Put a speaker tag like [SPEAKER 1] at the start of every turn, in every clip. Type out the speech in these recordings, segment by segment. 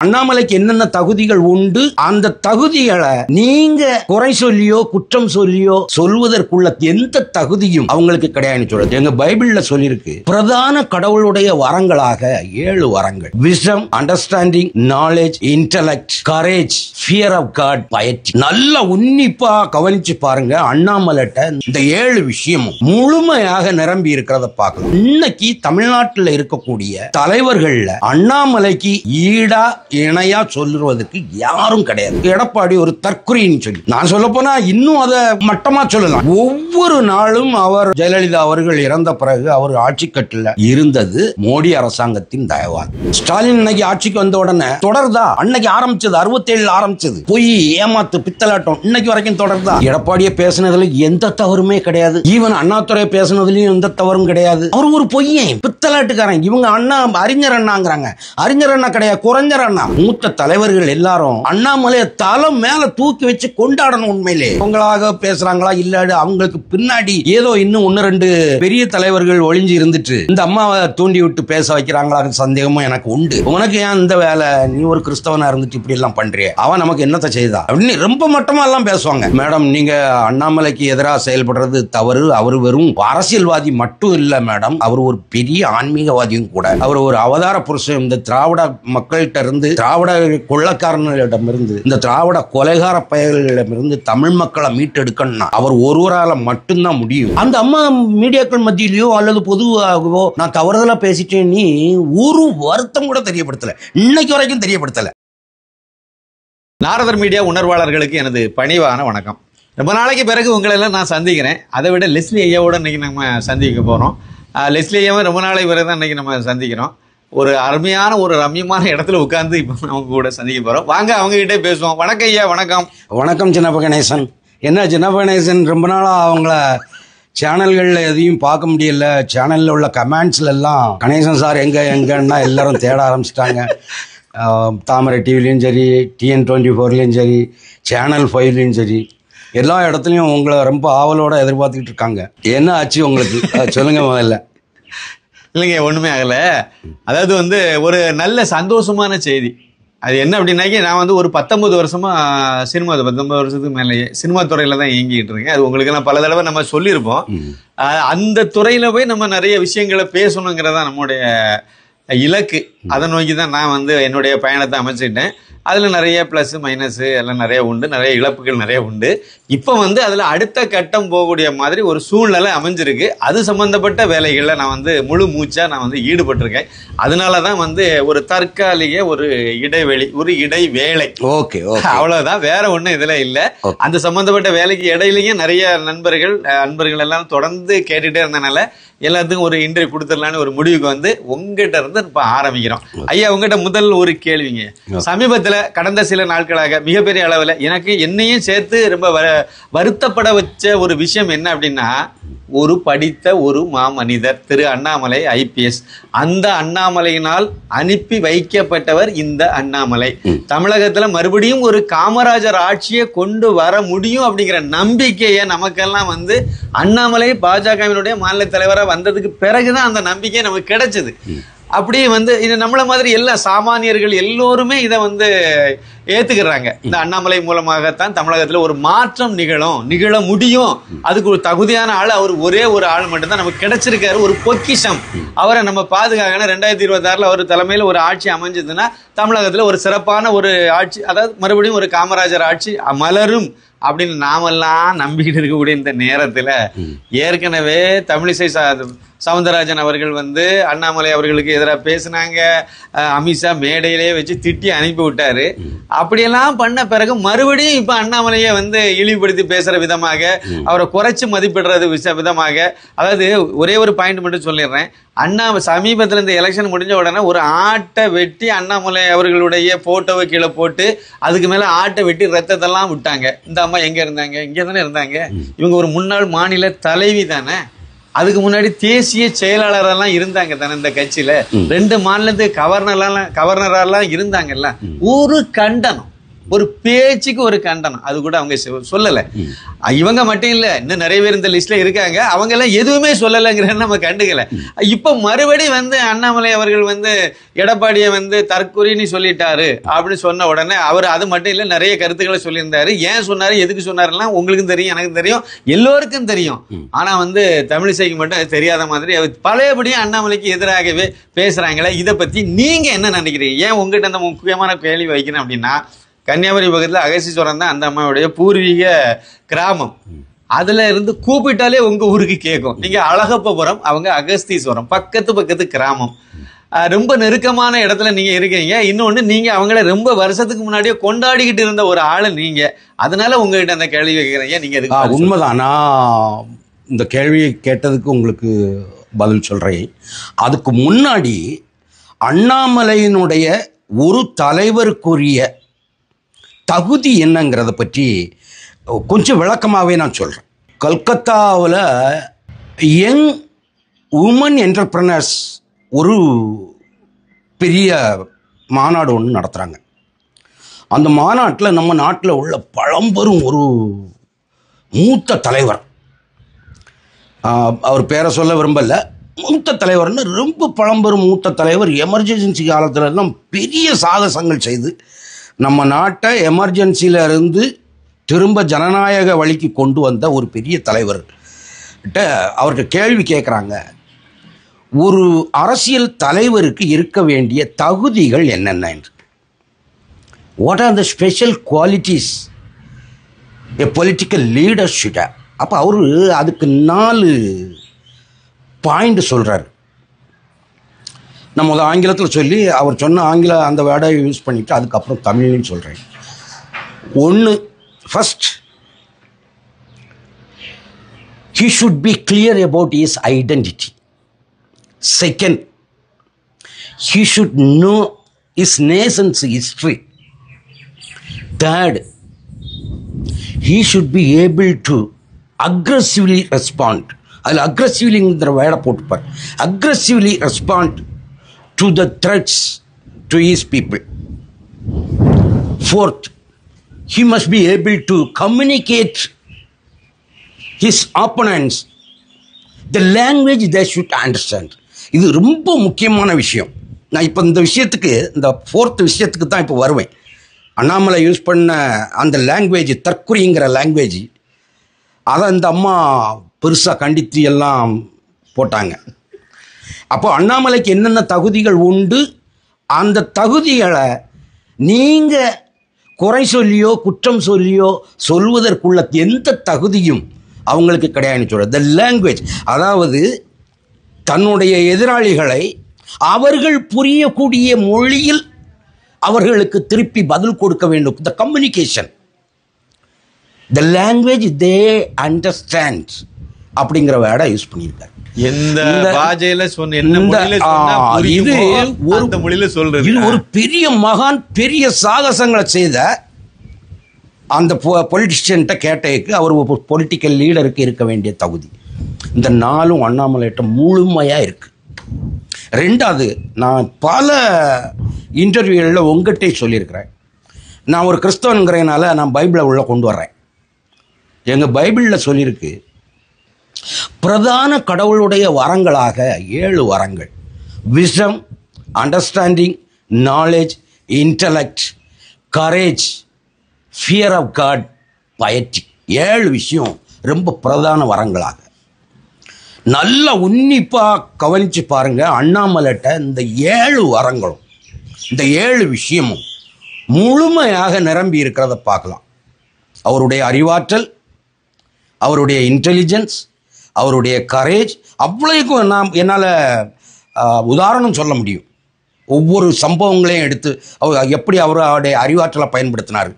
[SPEAKER 1] அண்ணாமலைக்கு என்னென்ன தகுதிகள் உண்டு, அந்த தகுதிகளை நீங்க குறை சொல்லியோ குற்றம் சொல்லியோ சொல்வதற்குள்ள எந்த தகுதியும் அவங்களுக்கு கிடையாதுன்னு சொல்றது. எங்க பைபிள்ல சொல்லியிருக்கு, பிரதான கடவுளுடைய வரங்களாக 7 வரங்கள்: wisdom, understanding, knowledge, intellect, courage, fear of God, piety. நல்ல உன்னிப்பா கவனிச்சு பாருங்க. அண்ணாமலைட்ட இந்த 7 விஷயமும் முழுமையாக நிரம்பி இருக்கிறத பார்க்கலாம். இன்னைக்கு தமிழ்நாட்டில் இருக்கக்கூடிய தலைவர்கள்ல அண்ணாமலைக்கு ஈடா இணையா சொல்லுவதற்கு யாரும் கிடையாது. எடப்பாடி ஒரு தற்குறின்னு சொல்லி நான் சொல்ல போனா இன்னும் அதை மட்டமா சொல்லலாம். ஒவ்வொரு நாளும் அவர் ஜெயலலிதா அவர்கள் இறந்த பிறகு அவர் ஆட்சி கட்டில இருந்தது மோடி அரசாங்கத்தின் தயவால். ஸ்டாலின் இன்னைக்கு ஆட்சிக்கு வந்த உடனே தொடர்தா? அன்னைக்கு ஆரம்பிச்சது 67 ஆரம்பிச்சது போய் ஏமாத்து பித்தலாட்டம் இன்னைக்கு வரைக்கும் தொடர்தா. எடப்பாடியை பேசினதுல எந்த தவறுமே கிடையாது. ஈவன் அண்ணாதுரை பேசினதுலயும் எந்த தவறும் கிடையாது. அவர் ஒரு பொய்யன், பித்தலாட்டுக்காரன். இவங்க அண்ணா அறிஞர் அண்ணாங்கிறாங்க. அறிஞர் அண்ணா கிடையாது, குறைஞர் அண்ணா. மூத்த தலைவர்கள் எல்லாரும் அண்ணாமலையை தலை மேல தூக்கி வச்சு கொண்டாடணும். உண்மையிலே அவங்களாக பேசுறாங்களா இல்ல அவங்களுக்கு பின்னாடி ஏதோ இன்னும் 1-2 பெரிய தலைவர்கள் ஒளிஞ்சு இருந்துட்டு இந்த அம்மாவை தூண்டி விட்டு பேச வைக்கிறாங்களா சந்தேகமும் எனக்கு உண்டு. உனக்கு ஏன் இந்த வேலை? நீ ஒரு கிறிஸ்தவனா இருந்துட்டு இப்படி எல்லாம் பண்றிய, அவன் நமக்கு என்னத்தை செய்தா அப்படின்னு ரொம்ப மட்டமா எல்லாம் பேசுவாங்க. மேடம், நீங்க அண்ணாமலைக்கு எதிராக செயல்படுறது தவறு. அவர் வெறும் அரசியல்வாதி மட்டும் இல்ல மேடம், அவர் ஒரு பெரிய ஆன்மீகவாதியும் கூட. அவர் ஒரு அவதார புருஷன். இந்த திராவிட மக்கள்கிட்ட இருந்து, திராவிட கொள்ளக்காரர்களிடமிருந்து, இந்த திராவிட கொலைகார பயல்களிடமிருந்து தமிழ் மக்களை மீட்டெடுக்கணும்னா அவர் ஒருவரால மட்டும்தான் முடியும். அந்த அம்மா மீடியாக்கள் மத்தியிலயோ அல்லது பொதுவாகவோ நான் தவறுதலா பேசிட்டேன் நீ ஒரு வருத்தம் கூட தெரியப்படுத்தல, இன்னைக்கு வரைக்கும் தெரியப்படுத்தல.
[SPEAKER 2] நாரதர் மீடியா உணர்வாளர்களுக்கு எனது பணிவான வணக்கம். ரொம்ப நாளைக்கு பிறகு உங்களை எல்லாம் நான் சந்திக்கிறேன். அதை விட லெஸ்லி ஐயாவோட இன்னைக்கு நம்ம சந்திக்க போறோம். லெஸ்லி ஐயாவை ரொம்ப நாளைக்கு பிறகு தான் இன்னைக்கு நம்ம சந்திக்கிறோம். ஒரு அருமையான ஒரு ரம்யமான இடத்துல உட்கார்ந்து இப்போ அவங்க கூட சந்திக்க போறோம். வாங்க அவங்க கிட்டே பேசுவோம். வணக்கம் ஐயா. வணக்கம்.
[SPEAKER 1] வணக்கம் சின்னப்ப கணேசன். என்ன சின்னப்ப கணேசன், ரொம்ப நாளா அவங்கள சேனல்கள்ல எதையும் பார்க்க முடியல. சேனல்ல உள்ள கமெண்ட்ஸ்ல எல்லாம் கணேசன் சார் எங்கன்னா எல்லாரும் தேட ஆரம்பிச்சிட்டாங்க. தாமரை டிவிலையும் சரி, TN24லயும் சரி, சேனல் 5லயும் சரி, எல்லா இடத்துலையும் உங்களை ரொம்ப ஆவலோட எதிர்பார்த்துக்கிட்டு இருக்காங்க. என்ன ஆச்சு உங்களுக்கு சொல்லுங்க முதல்ல.
[SPEAKER 2] இல்லைங்க, ஒண்ணுமே ஆகல. அதாவது ஒரு நல்ல சந்தோஷமான செய்தி. அது என்ன அப்படின்னாக்கி, நான் ஒரு 19 வருஷமா 19 வருஷத்துக்கு மேலேயே சினிமா துறையில தான் இயங்கிட்டு இருக்கேன். அது உங்களுக்கு எல்லாம் பல தடவை நம்ம சொல்லியிருப்போம். அந்த துறையில போய் நம்ம நிறைய விஷயங்களை பேசணுங்கிறதா நம்முடைய இலக்கு. அதை நோக்கி தான் நான் என்னுடைய பயணத்தை அமைச்சுக்கிட்டேன். அதில் நிறைய ப்ளஸ் மைனஸ் எல்லாம் நிறைய உண்டு, நிறைய இழப்புகள் நிறைய உண்டு. இப்போ அதில் அடுத்த கட்டம் போகக்கூடிய மாதிரி ஒரு சூழ்நிலை அமைஞ்சிருக்கு. அது சம்பந்தப்பட்ட வேலைகளில் நான் முழு மூச்சாக நான் ஈடுபட்டிருக்கேன். அதனால தான் ஒரு தற்காலிக ஒரு இடைவெளி, ஒரு இடைவேளை.
[SPEAKER 1] ஓகே,
[SPEAKER 2] அவ்வளோதான், வேற ஒன்றும் இதில் இல்லை. அந்த சம்பந்தப்பட்ட வேலைக்கு இடையிலையும் நிறைய அன்பர்கள் எல்லாம் தொடர்ந்து கேட்டுகிட்டே இருந்தனால எல்லாத்துக்கும் ஒரு இன்டர்வியூ கொடுத்துடலான்னு ஒரு முடிவுக்கு உங்ககிட்ட இருந்து இப்போ ஆரம்பிக்கிறோம். ஐயா, உங்ககிட்ட முதல் ஒரு கேள்விங்க. சமீபத்தில் கடந்த சில நாட்களாக மிகப்பெரிய அளவில் எனக்கு என்னையும் சேர்த்து ரொம்ப வருத்தப்பட வச்ச ஒரு விஷயம் என்ன அப்படின்னா, ஒரு படித்த ஒரு மாமனிதர் திரு அண்ணாமலை IPS. அந்த அண்ணாமலையினால் அனுப்பி வைக்கப்பட்டவர் இந்த அண்ணாமலை. தமிழகத்துல மறுபடியும் ஒரு காமராஜர் ஆட்சியை கொண்டு வர முடியும் அப்படிங்கிற நம்பிக்கையை நமக்கெல்லாம் அண்ணாமலை பாஜகவினுடைய மாநில தலைவராக வந்ததுக்கு பிறகுதான் அந்த நம்பிக்கை நமக்கு கிடைச்சது. அப்படியே இது நம்மள மாதிரி எல்லா சாமானியர்கள் எல்லோருமே இதை ஏத்துக்கிறாங்க. இந்த அண்ணாமலை மூலமாகத்தான் தமிழகத்துல ஒரு மாற்றம் நிகழ முடியும். அதுக்கு ஒரு தகுதியான ஆள், அவர் ஒரே ஒரு ஆள் மட்டும்தான் நமக்கு கிடைச்சிருக்காரு, ஒரு பொக்கிஷம். அவரை நம்ம பாதுகாக்கணும். 2026 அவர் தலைமையில ஒரு ஆட்சி அமைஞ்சதுன்னா தமிழகத்துல ஒரு சிறப்பான ஒரு ஆட்சி, அதாவது மறுபடியும் ஒரு காமராஜர் ஆட்சி மலரும் அப்படின்னு நாமெல்லாம் நம்பிக்கிட்டு இருக்கக்கூடிய இந்த நேரத்துல ஏற்கனவே தமிழிசை சவுந்தரராஜன் அவர்கள் அண்ணாமலை அவர்களுக்கு எதிராக பேசினாங்க. அமித்ஷா மேடையிலே வச்சு திட்டி அனுப்பி விட்டாரு. அப்படியெல்லாம் பண்ண பிறகு மறுபடியும் இப்ப அண்ணாமலையை இழிவுபடுத்தி பேசுற விதமாக, அவரை குறைச்சு மதிப்பிடுறது விதமாக, அதாவது ஒரே ஒரு பாயிண்ட் மட்டும் சொல்லிடுறேன். சமீபத்தில் இந்த எலெக்ஷன் முடிஞ்ச உடனே ஒரு ஆட்டை வெட்டி அண்ணாமலை அவர்களுடைய போட்டோவை கீழே போட்டு அதுக்கு மேல ஆட்டை வெட்டி ரத்தத்தெல்லாம் விட்டாங்க. இந்த அம்மா எங்க இருந்தாங்க? இங்கே தானே இருந்தாங்க. இவங்க ஒரு முன்னாள் மாநில தலைவி தானே. அதுக்கு முன்னாடி தேசிய செயலாளரெல்லாம் இருந்தாங்க தானே இந்த கட்சியில. 2 மாநிலத்துக்கு கவர்னரெல்லாம் இருந்தாங்கல்ல. ஒரு கண்டனம் ஒரு பேச்சுக்கு ஒரு கண்டனம், அது கூட அவங்க சொல்லல. இவங்க மட்டும் இல்ல, இன்னும் நிறைய பேர் இந்த லிஸ்ட்ல இருக்காங்க, அவங்க எல்லாம் எதுவுமே சொல்லலைங்கிற நம்ம கண்டுக்கல. இப்ப மறுபடியும் அண்ணாமலை அவர்கள் எடப்பாடியை தற்கொலைன்னு சொல்லிட்டாரு அப்படின்னு சொன்ன உடனே அவர் அது மட்டும் இல்ல நிறைய கருத்துக்களை சொல்லியிருந்தாரு. ஏன் சொன்னாரு, எதுக்கு சொன்னாருன்னா உங்களுக்கும் தெரியும், எனக்கும் தெரியும், எல்லோருக்கும் தெரியும். ஆனா தமிழிசைக்கு மட்டும் அது தெரியாத மாதிரி பழையபடியும் அண்ணாமலைக்கு எதிராகவே பேசுறாங்களே. இதை பத்தி நீங்க என்ன நினைக்கிறீங்க? ஏன் உங்ககிட்ட அந்த முக்கியமான கேள்வி வைக்கணும் அப்படின்னா, கன்னியாகுமரி பக்கத்துல அகஸ்தீஸ்வரம் தான் அந்த அம்மாவுடைய பூர்வீக கிராமம். அதுல இருந்து கூப்பிட்டாலே உங்க ஊருக்கு கேட்கும். நீங்க அழகப்பபுரம், அவங்க அகஸ்தீஸ்வரம், பக்கத்து கிராமம். ரொம்ப நெருக்கமான இடத்துல நீங்க இருக்கீங்க. இன்னொன்னு, நீங்க அவங்கள ரொம்ப வருஷத்துக்கு முன்னாடியே கொண்டாடிக்கிட்டு இருந்த ஒரு ஆளு நீங்க. அதனால உங்ககிட்ட அந்த கேள்வி வைக்கிறீங்க. நீங்க
[SPEAKER 1] உண்மைதான். நான் இந்த கேள்வியை கேட்டதுக்கு உங்களுக்கு பதில் சொல்றேன். அதுக்கு முன்னாடி அண்ணாமலையினுடைய ஒரு தலைவருக்குரிய தகுதி என்னங்கிறத பற்றி கொஞ்சம் விளக்கமாகவே நான் சொல்கிறேன். கல்கத்தாவில் யங் உமன் என்டர்பிரனர்ஸ் ஒரு பெரிய மாநாடு ஒன்று நடத்துகிறாங்க. அந்த மாநாட்டில் நம்ம நாட்டில் உள்ள பழம்பெரும் ஒரு மூத்த தலைவர், அவர் பேரை சொல்ல விரும்பலை, மூத்த தலைவர்னு ரொம்ப பழம்பெரும் மூத்த தலைவர், எமர்ஜென்சி காலத்துல எல்லாம் பெரிய சாகசங்கள் செய்து நம்ம நாட்டை எமர்ஜென்சியில இருந்து திரும்ப ஜனநாயக வழிக்கு கொண்டு வந்த ஒரு பெரிய தலைவர் கிட்ட அவர்கிட்ட கேள்வி கேட்குறாங்க, ஒரு அரசியல் தலைவருக்கு இருக்க வேண்டிய தகுதிகள் என்னென்ன என்று. What are the special qualities a political leadership. அப்போ அவரு அதுக்கு 4 பாயிண்ட் சொல்றாரு. நான் முதல் ஆங்கிலத்தில் சொல்லி அவர் சொன்ன ஆங்கில அந்த வேர்டை யூஸ் பண்ணிட்டு அதுக்கப்புறம் தமிழ்லையும் சொல்றேன். 1, first, he should be clear about his identity. Second, he should know his nation's history. Third, he should be able to aggressively respond. அதில் அக்ரெசிவ்லிங்கிற வேர்டை போட்டுப்பார். Aggressively respond to the threats to his people. Fourth, he must be able to communicate his opponents the language they should understand. இது ரொம்ப முக்கியமான விஷயம். நான் இப்போ இந்த விஷயத்துக்கு, இந்த 4th விஷயத்துக்கு தான் இப்போ வருவேன். அண்ணாமலை யூஸ் பண்ண அந்த லாங்குவேஜ், தற்குறிங்கிற லாங்குவேஜ், அதை இந்த அம்மா பெருசாக கண்டித்து எல்லாம் போட்டாங்க. அப்போ அண்ணாமலைக்கு என்னென்ன தகுதிகள் உண்டு, அந்த தகுதிகளை நீங்கள் குறை சொல்லியோ குற்றம் சொல்லியோ சொல்வதற்குள்ள எந்த தகுதியும் அவங்களுக்கு கிடையாதுன்னு சொல்ற. த லாங்குவேஜ், அதாவது தன்னுடைய எதிராளிகளை அவர்கள் புரியக்கூடிய மொழியில் அவர்களுக்கு திருப்பி பதில் கொடுக்க வேண்டும். த communication, the language they understand அப்படிங்கிற வேர்டை யூஸ் பண்ணியிருக்காரு. இது ஒரு பெரிய மகான், பெரிய சாகசங்களை செய்த அந்த பொலிட்டிஷியன்ட்ட கேட்டதுக்கு அவர் ஒரு பொலிட்டிக்கல் லீடருக்கு இருக்க வேண்டிய தகுதி. இந்த 4ம் அண்ணாமலையிட்ட முழுமையா இருக்கு. 2வது, நான் பல இன்டர்வியூகளில் உங்ககிட்டே சொல்லியிருக்கிறேன், நான் ஒரு கிறிஸ்தவனுங்கிறதுனால நான் பைபிளை உள்ள கொண்டு வர்றேன். எங்கள் பைபிளில் சொல்லியிருக்கு, பிரதான கடவுளுடைய வரங்களாக 7 வரங்கள், wisdom, understanding, knowledge, intellect, courage, fear of God, piety, 7 விஷயம் ரொம்ப பிரதான வரங்களாக. நல்லா உன்னிப்பாக கவனித்து பாருங்க. அண்ணாமலைட்ட இந்த 7 வரங்களும், இந்த 7 விஷயமும் முழுமையாக நிரம்பி இருக்கிறத பார்க்கலாம். அவருடைய அறிவாற்றல், அவருடைய இன்டெலிஜென்ஸ், அவருடைய கரேஜ், அவ்வளோக்கும் என்னால் உதாரணம் சொல்ல முடியும். ஒவ்வொரு சம்பவங்களையும் எடுத்து அவர் எப்படி அவருடைய அறிவாற்றலை பயன்படுத்தினார்,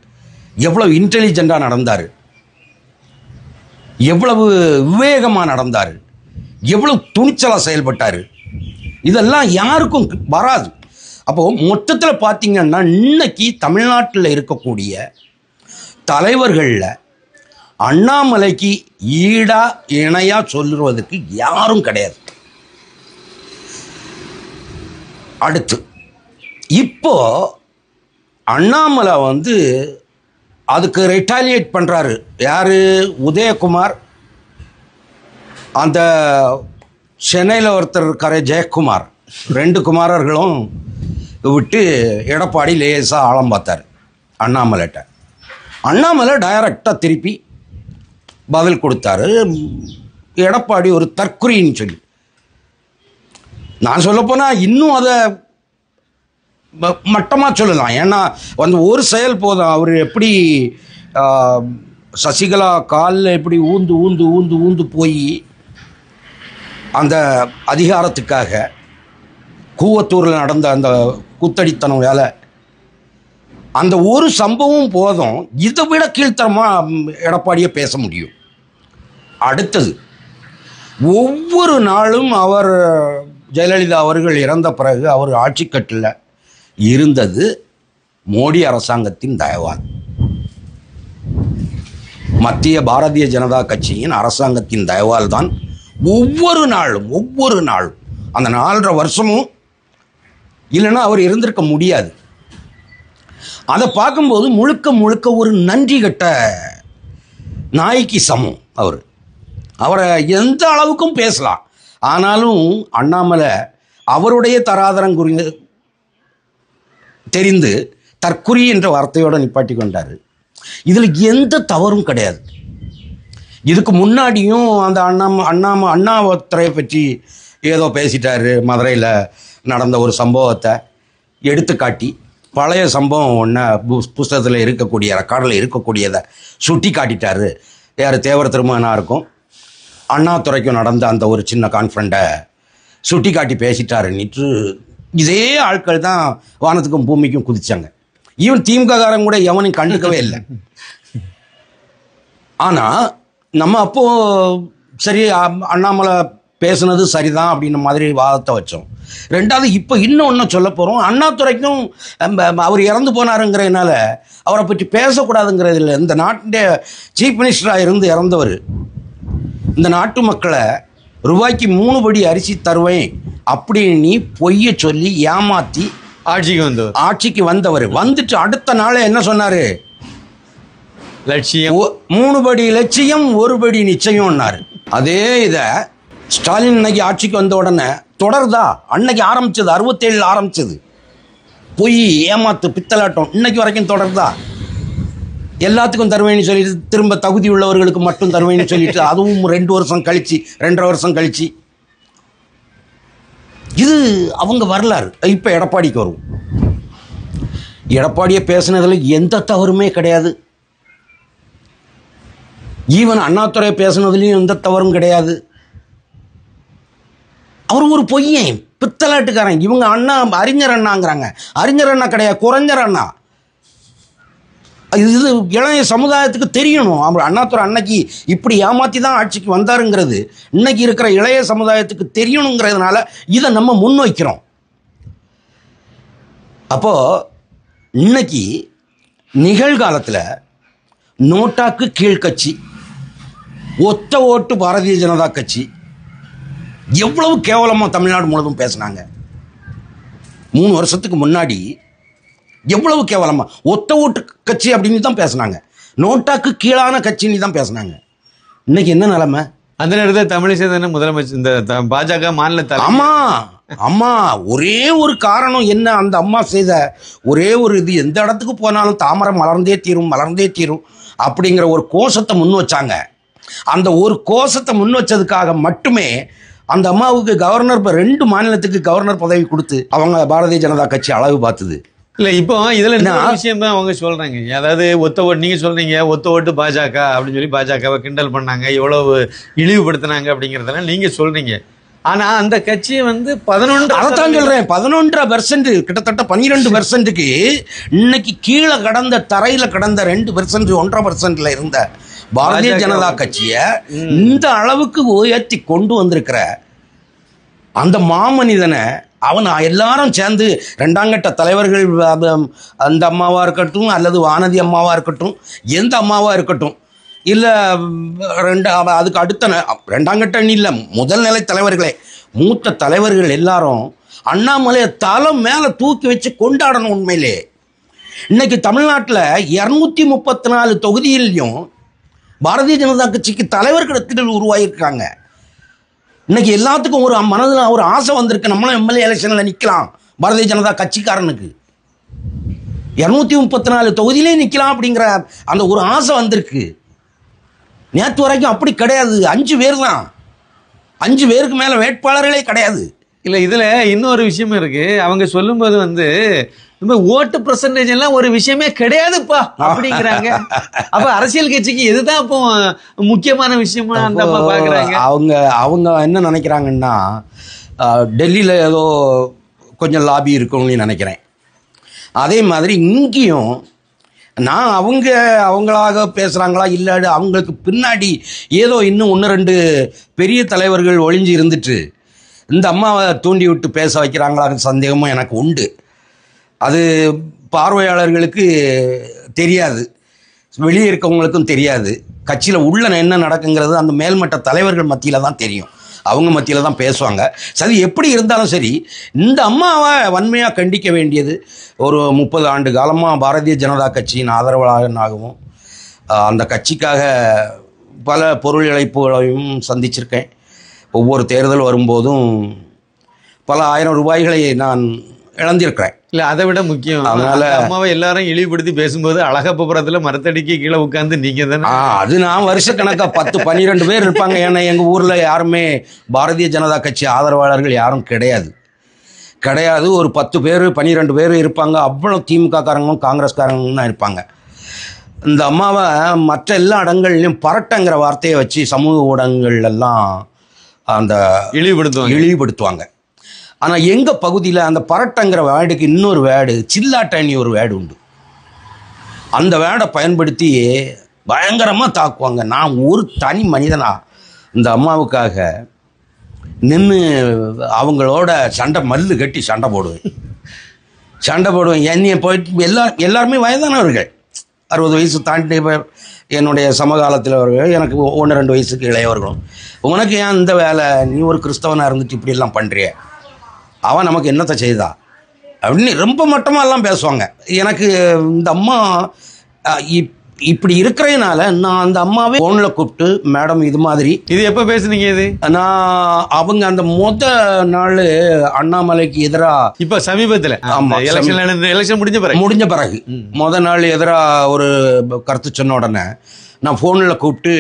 [SPEAKER 1] எவ்வளவு இன்டெலிஜென்ட்டாக நடந்தார், எவ்வளவு விவேகமாக நடந்தார், எவ்வளவு துணிச்சலாக செயல்பட்டார், இதெல்லாம் யாருக்கும் வராது. அப்போது மொத்தத்தில் பார்த்தீங்கன்னா இன்னைக்கு தமிழ்நாட்டில் இருக்கக்கூடிய தலைவர்களில் அண்ணாமலைக்கு ஈடா இணையா சொல்லுவதற்கு யாரும் கிடையாது. அடுத்து, இப்போ அண்ணாமலை வந்து அதுக்கு ரிட்டாலியேட் பண்ணுறாரு. யார்? உதயகுமார், அந்த சென்னையில் ஒருத்தர் இருக்கார் ஜெயக்குமார், 2 குமாரர்களும் விட்டு எடப்பாடி லேசாக ஆழம் பார்த்தார் அண்ணாமலைட்ட. அண்ணாமலை டைரக்டாக திருப்பி பதில் கொடுத்தாரு. எடப்பாடி ஒரு தற்குறின்னு சொல்லி, நான் சொல்லப்போனால் இன்னும் அதை மட்டமாக சொல்லலாம். ஏன்னா வந்து ஒரு செயல் போதும். அவர் எப்படி சசிகலா காலில் எப்படி ஊந்து ஊந்து ஊந்து ஊந்து போய் அந்த அதிகாரத்துக்காக கூவத்தூரில் நடந்த அந்த கூத்தடித்தனம் வேலை, அந்த ஒரு சம்பவம் போதும் இதை விட கீழ்த்தரமாக எடப்பாடியை பேச முடியும். அடுத்தது, ஒவ்வொரு நாளும் அவர் ஜெயலலிதா அவர்கள் இறந்த பிறகு அவர் ஆட்சிக்கட்டில் இருந்தது மோடி அரசாங்கத்தின் தயவால், மத்திய பாரதிய ஜனதா கட்சியின் அரசாங்கத்தின் தயவால் தான் ஒவ்வொரு நாளும் அந்த 4.5 வருஷமும், இல்லைன்னா அவர் இருந்திருக்க முடியாது. அதை பார்க்கும்போது முழுக்க முழுக்க ஒரு நன்றி கட்ட நாய்க்கு சமம். அவரை எந்த அளவுக்கும் பேசலாம். ஆனாலும் அண்ணாமலை அவருடைய தராதரம் தெரிந்து தற்குறி என்ற வார்த்தையோடு நிப்பாட்டி கொண்டார். இதில் எந்த தவறும் கிடையாது. இதுக்கு முன்னாடியும் அந்த அண்ணாதுரையை பற்றி ஏதோ பேசிட்டாரு. மதுரையில் நடந்த ஒரு சம்பவத்தை எடுத்துக்காட்டி, பழைய சம்பவம் ஒன்று புஸ்தகத்தில் இருக்கக்கூடிய ரெக்கார்டில் இருக்கக்கூடியதை சுட்டி காட்டிட்டாரு. யார்? தேவர் திருமகனாருக்கும் அண்ணாதுரைக்கும் நடந்த அந்த ஒரு சின்ன கான்ஃபரண்ட்டை சுட்டி காட்டி பேசிட்டாருன்னிட்டு இதே ஆட்கள் தான் வானத்துக்கும் பூமிக்கும் குதிச்சாங்க. ஈவன் திமுககாரங்க கூட எவனையும் கண்டுக்கவே இல்லை. ஆனால் நம்ம அப்போ சரி அண்ணாமலை பேசுனது சரிதான் அப்படின்ற மாதிரி வாதத்தை வச்சோம். ரெண்டாவது, இப்போ இன்னொன்று சொல்ல போகிறோம். அண்ணாதுரைக்கும் அவர் இறந்து போனாருங்கிறதுனால அவரை பற்றி பேசக்கூடாதுங்கிறது இல்லை. இந்த நாட்டிൻ്റെ சீஃப் மினிஸ்டராக இருந்து இறந்தவர் இந்த நாட்டு மக்களை ரூபாய்க்கு 3 படி அரிசி தருவேன் அப்படின்னு பொய்ய சொல்லி ஏமாற்றி ஆட்சிக்கு வந்தவர் வந்துட்டு அடுத்த நாளே என்ன சொன்னார்?
[SPEAKER 2] லட்சியம்
[SPEAKER 1] 3 படி லட்சியம் 1 படி நிச்சயம்னாரு. அதே இதை ஸ்டாலின் இன்னைக்கு ஆட்சிக்கு வந்த உடனே தொடர்தா? அன்னைக்கு ஆரம்பிச்சது, 67 ஆரம்பிச்சது பொய் ஏமாத்து பித்தலாட்டம், இன்னைக்கு வரைக்கும் தொடர்தா? எல்லாத்துக்கும் தருவேன்னு சொல்லிட்டு திரும்ப தகுதி உள்ளவர்களுக்கு மட்டும் தருவேன்னு சொல்லிட்டு அதுவும் 2 வருஷம் கழிச்சு 2.5 வருஷம் கழிச்சு. இது அவங்க வரலாறு. இப்போ எடப்பாடிக்கு வரும். எடப்பாடியை பேசுனதில் எந்த தவறுமே கிடையாது. ஈவன் அண்ணாதுரை பேசுனதுலையும் எந்த தவறும் கிடையாது. அவர் ஒரு பொய்யன், பித்தலாட்டுக்காரன். இவங்க அண்ணா அறிஞர் அண்ணாங்கிறாங்க. அறிஞர் அண்ணா கிடையாது, குறைஞ்சர் அண்ணா. இது இளைய சமுதாயத்துக்கு தெரியணும். அவர் அண்ணாதுரை அன்னைக்கு இப்படி ஏமாற்றி தான் ஆட்சிக்கு வந்தாருங்கிறது இன்னைக்கு இருக்கிற இளைய சமுதாயத்துக்கு தெரியணுங்கிறதுனால இதை நம்ம முன்வைக்கிறோம். அப்போது இன்னைக்கு நிகழ்காலத்தில் நோட்டாக்கு கீழ்கட்சி, ஒத்த ஓட்டு பாரதிய ஜனதா கட்சி எவ்வளவு கேவலமாக தமிழ்நாடு முழுவதும் பேசினாங்க. 3 வருஷத்துக்கு முன்னாடி எவ்வளவு கேவலமா ஒத்த ஓட்டு கட்சி அப்படின்னு தான் பேசினாங்க. நோட்டாக்கு கீழான கட்சின்னு தான் பேசினாங்க. இன்னைக்கு என்ன நிலைமை?
[SPEAKER 2] அந்த நேரத்தில் தமிழிசை தானே முதலமைச்சர், இந்த பாஜக மாநில
[SPEAKER 1] தலைவர். அம்மா ஒரே ஒரு காரணம் என்ன? அந்த அம்மா செய்த ஒரே ஒரு இது, எந்த இடத்துக்கு போனாலும் தாமரை மலர்ந்தே தீரும் அப்படிங்கிற ஒரு கோஷத்தை முன் வச்சாங்க. அந்த ஒரு கோஷத்தை முன் வச்சதுக்காக மட்டுமே அந்த அம்மாவுக்கு கவர்னர் 2 மாநிலத்துக்கு கவர்னர் பதவி கொடுத்து அவங்க பாரதிய ஜனதா கட்சி அழகு பார்த்தது.
[SPEAKER 2] இல்லை, இப்போ இதில் என்ன விஷயம் தான் அவங்க சொல்கிறாங்க. அதாவது ஒத்த ஓட்டு, நீங்கள் சொல்கிறீங்க ஒத்த ஓட்டு பாஜக அப்படின்னு சொல்லி பாஜகவை கிண்டல் பண்ணாங்க, எவ்வளவு இழிவுபடுத்தினாங்க அப்படிங்கிறதெல்லாம் நீங்கள் சொல்கிறீங்க. ஆனால் அந்த கட்சியை வந்து 11,
[SPEAKER 1] அதைத்தான் சொல்கிறேன், 11%, கிட்டத்தட்ட 12%க்கு இன்னைக்கு கீழே கடந்த தரையில் கடந்த 2%, 1.5%ல இருந்த பாரதிய ஜனதா கட்சியை இந்த அளவுக்கு உயர்த்தி கொண்டு வந்திருக்கிற அந்த மாமனிதனை அவன் எல்லாரும் சேர்ந்து 2ஆம் கட்ட தலைவர்கள், அந்த அம்மாவாக இருக்கட்டும் அல்லது வானதி அம்மாவாக இருக்கட்டும், எந்த அம்மாவாக இருக்கட்டும், இல்லை அதுக்கு அடுத்த 2ஆம் கட்ட இல்லை, முதல் நிலை தலைவர்களே, மூத்த தலைவர்கள் எல்லாரும் அண்ணாமலையை தலை மேலே தூக்கி வச்சு கொண்டாடணும். உண்மையிலே இன்னைக்கு தமிழ்நாட்டில் 234 தொகுதியிலையும் பாரதிய ஜனதா கட்சிக்கு தலைவர்களிடத்தில் உருவாகியிருக்காங்க. இன்னைக்கு எல்லாத்துக்கும் ஒரு மனதில் ஒரு ஆசை வந்திருக்கு, நம்மளும் எம்எல்ஏ எலெக்ஷனில் நிற்கலாம். பாரதிய ஜனதா கட்சிக்காரனுக்கு 234 தொகுதியிலே நிற்கலாம் அப்படிங்கிற அந்த ஒரு ஆசை வந்திருக்கு. நேற்று வரைக்கும் அப்படி கிடையாது. 5 பேர் தான், 5 பேருக்கு மேல வேட்பாளர்களே கிடையாது.
[SPEAKER 2] இல்ல இதுல இன்னொரு விஷயம் இருக்கு. அவங்க சொல்லும்போது இந்த ஓட்டு பெர்சன்டேஜ் எல்லாம் ஒரு விஷயமே கிடையாதுப்பா அப்படிங்கிறாங்க. அப்ப அரசியல் கட்சிக்கு இதுதான் இப்போ முக்கியமான விஷயமா அந்த அம்மா பாக்குறாங்க.
[SPEAKER 1] அவங்க என்ன நினைக்கிறாங்கன்னா, டெல்லியில ஏதோ கொஞ்சம் லாபி இருக்கும்னு நினைக்கிறேன். அதே மாதிரி இங்கேயும் நான் அவங்களாக பேசுகிறாங்களா இல்லை அவங்களுக்கு பின்னாடி ஏதோ இன்னும் 1-2 பெரிய தலைவர்கள் ஒளிஞ்சு இருந்துட்டு இந்த அம்மாவை தூண்டி விட்டு பேச வைக்கிறாங்களா சந்தேகமும் எனக்கு உண்டு. அது பார்வையாளர்களுக்கு தெரியாது, வெளியே இருக்கவங்களுக்கும் தெரியாது. கட்சியில் உள்ள என்ன நடக்குங்கிறது அந்த மேல்மட்ட தலைவர்கள் மத்தியில் தான் தெரியும், அவங்க மத்தியில் தான் பேசுவாங்க. சரி, எப்படி இருந்தாலும் சரி, இந்த அம்மாவை வன்மையாக கண்டிக்க வேண்டியது. ஒரு 30 ஆண்டு காலமாக பாரதிய ஜனதா கட்சியின் ஆதரவாளனாகவும் அந்த கட்சிக்காக பல பொருள் இழப்புகளையும் சந்திச்சிருக்கேன். ஒவ்வொரு தேர்தல் வரும்போதும் பல 1000 ரூபாய்களை நான் இழந்திருக்கிறேன்.
[SPEAKER 2] இல்ல அதை விட முக்கியம், அதனால அம்மாவை எல்லாரும் இழிவுபடுத்தி பேசும்போது அழகப்பபுரத்துல மரத்தடிக்கு கீழே உட்கார்ந்து நீங்க தானே
[SPEAKER 1] அது நான் வருஷக்கணக்கா 10-12 பேர் இருப்பாங்க. ஏன்னா எங்க ஊர்ல யாருமே பாரதிய ஜனதா கட்சி ஆதரவாளர்கள் யாரும் கிடையாது. ஒரு 10 பேர் 12 பேர் இருப்பாங்க. அவ்வளோ திமுக காரங்களும் காங்கிரஸ்காரங்களும் தான் இருப்பாங்க. இந்த அம்மாவை மற்ற எல்லா இடங்கள்லையும் பரட்டங்கிற வார்த்தையை வச்சு சமூக ஊடகங்கள் எல்லாம் அந்த இழிவுபடுத்துவாங்க. ஆனால் எங்கள் பகுதியில் அந்த பரட்டங்கிற வேர்டுக்கு இன்னொரு வேர்டு, சில்லாட்டணி ஒரு வேர்டு உண்டு. அந்த வேர்டை பயன்படுத்தி பயங்கரமாக தாக்குவாங்க. நான் ஒரு தனி மனிதனா இந்த அம்மாவுக்காக நின்று அவங்களோட மல்லு கட்டி சண்டை போடுவேன். என்னைய போயிட்டு எல்லாருமே வயதானவர்கள், 60 வயசு தாண்டி என்னுடைய சமகாலத்தில் அவர்கள், எனக்கு 1-2 வயசுக்கு இளையவர்களும். உனக்கு ஏன் இந்த வேலை, நீ ஒரு கிறிஸ்தவனாக இருந்துட்டு இப்படியெல்லாம் பண்ணுறிய, அவன் நமக்கு என்னத்தை செய்தா அப்படின்னு ரொம்ப மட்டமாலாம் பேசுவாங்க. எனக்கு இந்த அம்மா இப்படி இருக்கிறதுனால நான் அந்த அம்மாவே ஃபோனில் கூப்பிட்டு, மேடம் இது மாதிரி
[SPEAKER 2] இது எப்போ பேசுனீங்க? இது
[SPEAKER 1] நான் அவங்க அந்த நாள் அண்ணாமலைக்கு எதிராக
[SPEAKER 2] இப்போ சமீபத்தில், எலெக்ஷன் முடிஞ்ச பிறகு
[SPEAKER 1] நாள் எதிராக ஒரு கருத்து சொன்ன உடனே நான் ஃபோனில் கூப்பிட்டு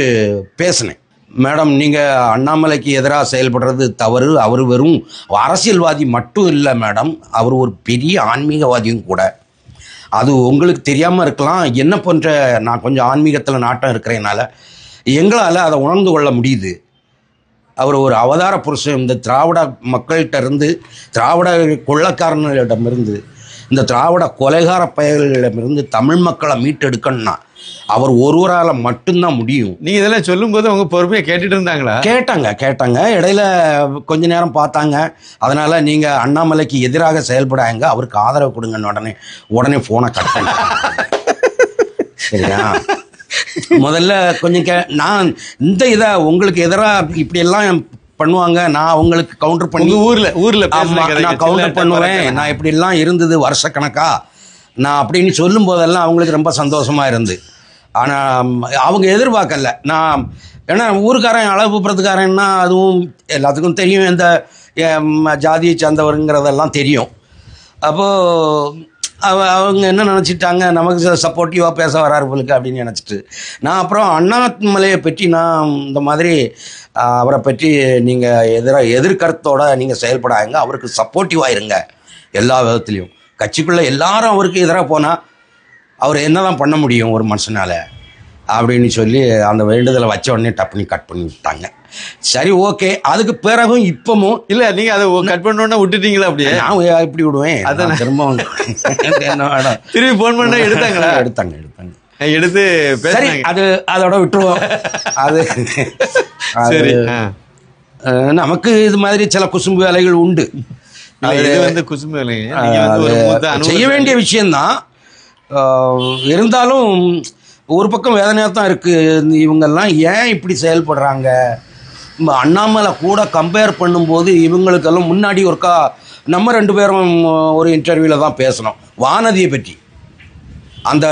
[SPEAKER 1] பேசினேன். மேடம், நீங்கள் அண்ணாமலைக்கு எதிராக செயல்படுறது தவறு. அவர் வெறும் அரசியல்வாதி மட்டும் இல்லை மேடம், அவர் ஒரு பெரிய ஆன்மீகவாதியும் கூட. அது உங்களுக்கு தெரியாமல் இருக்கலாம். என்ன போன்ற நான் கொஞ்சம் ஆன்மீகத்தில் நாட்டம் இருக்கிறதுனால எங்களால் அதை உணர்ந்து கொள்ள முடியுது. அவர் ஒரு அவதார புருஷன். இந்த திராவிட மக்கள்கிட்ட இருந்து, திராவிட கொள்ளக்காரர்களிடமிருந்து, இந்த திராவிட கொலைகார பயல்களிடமிருந்து தமிழ் மக்களை மீட்டெடுக்கணும்னா அவர் ஒருவரால் மட்டும்தான் முடியும்.
[SPEAKER 2] நீங்கள் இதெல்லாம் சொல்லும்போது அவங்க பொறுமையாக கேட்டுட்டு இருந்தாங்களா?
[SPEAKER 1] கேட்டாங்க. இடையில கொஞ்ச நேரம் பார்த்தாங்க. அதனால் நீங்கள் அண்ணாமலைக்கு எதிராக செயல்படாங்க, அவருக்கு ஆதரவு கொடுங்கன்னு உடனே ஃபோனை கட் பண்ண. சரியா? முதல்ல கொஞ்சம் நான் இந்த இதை உங்களுக்கு எதிராக இப்படியெல்லாம் பண்ணுவாங்க, நான் அவங்களுக்கு கவுண்டர் பண்ணி
[SPEAKER 2] ஊரில்
[SPEAKER 1] நான் கவுண்டர் பண்ணுவேன், நான் இப்படிலாம் இருந்தது வருஷக்கணக்கா நான் அப்படின்னு சொல்லும் போதெல்லாம் அவங்களுக்கு ரொம்ப சந்தோஷமாக இருந்து. ஆனால் அவங்க எதிர்பார்க்கல. நான் ஏன்னா ஊருக்காரன் அளவுப்புறத்துக்காரன்னா அதுவும் எல்லாத்துக்கும் தெரியும், இந்த ஜாதியை சார்ந்தவருங்கிறதெல்லாம் தெரியும். அப்போது அவங்க என்ன நினச்சிட்டாங்க, நமக்கு சப்போர்ட்டிவாக பேச வராருங்களுக்கு அப்படின்னு நினச்சிட்டு, நான் அப்புறம் அண்ணாமலையை பற்றி நான் இந்த மாதிரி அவரை பற்றி நீங்கள் எதிர்கருத்தோடு நீங்கள் செயல்படாங்க, அவருக்கு சப்போர்ட்டிவாக இருங்க எல்லா விதத்துலேயும். கட்சிக்குள்ளே எல்லாரும் அவருக்கு எதிராக போனால் அவர் என்ன தான் பண்ண முடியும் ஒரு மனுஷனால் அப்படின்னு சொல்லி அந்த வேண்டுதலை வச்ச உடனே டப்புனி கட் பண்ணி விட்டாங்க. சரி, ஓகே. அதுக்கு பிறகும் இப்பவும் இல்லை, நீங்கள் அதை கட் பண்ணோன்னா விட்டுட்டீங்களா? அப்படியே நான் இப்படி விடுவேன். அதான் திரும்ப
[SPEAKER 2] திரும்பி ஃபோன் பண்ண எடுத்தாங்களா?
[SPEAKER 1] எடுத்தாங்க
[SPEAKER 2] எடுத்து
[SPEAKER 1] சரி, அது அதோட விட்டுருவோம். அது சரி, நமக்கு இது மாதிரி சில குசும்பு வேலைகள் உண்டு.
[SPEAKER 2] குசும்பு வேலை
[SPEAKER 1] செய்ய வேண்டிய விஷயம்தான். இருந்தாலும் ஒரு பக்கம் வேதனையாக தான் இருக்குது. இவங்கெல்லாம் ஏன் இப்படி செயல்படுறாங்க? அண்ணாமலை கூட கம்பேர் பண்ணும்போது இவங்களுக்கெல்லாம் முன்னாடி ஒருக்கா நம்ம 2 பேரும் ஒரு இன்டர்வியூவில் தான் பேசணும் வானதியை பற்றி. அந்த